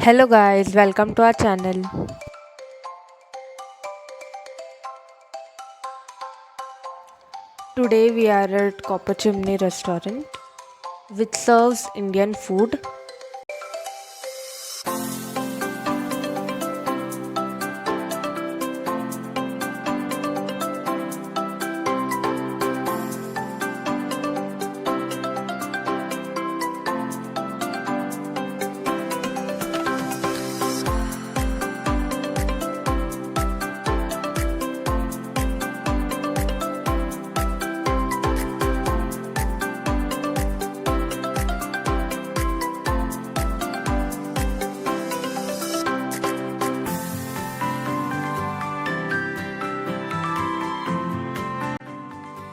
Hello guys, welcome to our channel. Today we are at Chimney Restaurant which serves Indian food.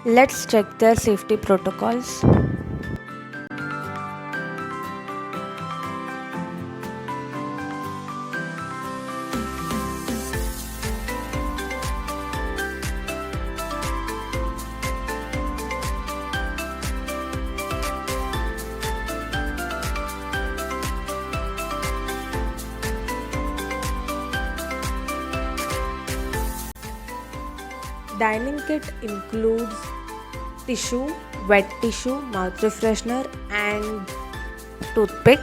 Let's check their safety protocols. Dining kit includes tissue, wet tissue, mouth refreshener and toothpick.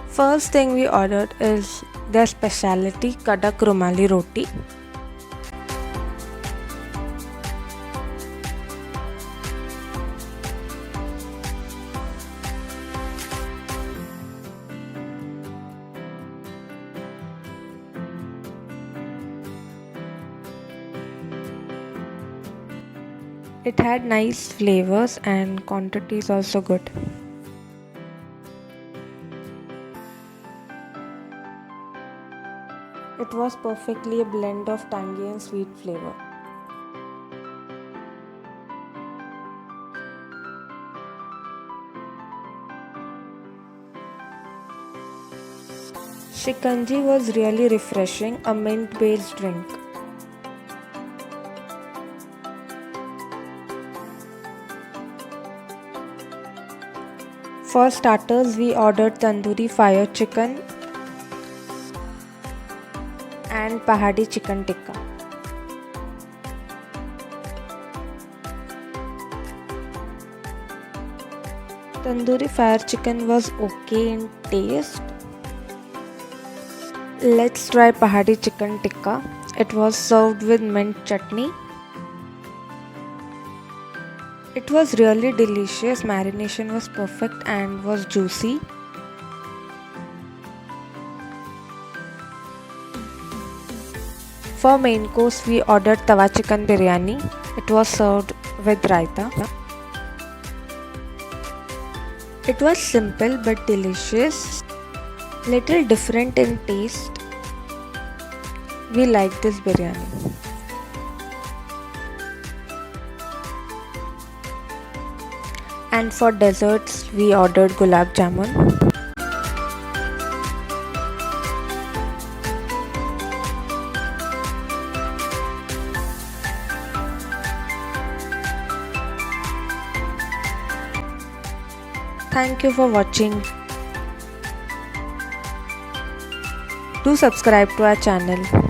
First thing we ordered is their specialty Kadak Rumali Roti. It had nice flavors and quantity is also good. It was perfectly a blend of tangy and sweet flavor. Shikanji was really refreshing, a mint based drink. For starters, we ordered tandoori fire chicken and Pahadi chicken tikka. Tandoori fire chicken was okay in taste. Let's try Pahadi chicken tikka. It was served with mint chutney. It was really delicious, marination was perfect and was juicy. For main course, we ordered tawa chicken biryani. It was served with raita. It was simple but delicious, little different in taste. We liked this biryani. And for desserts, we ordered gulab jamun. Thank you for watching. Do subscribe to our channel.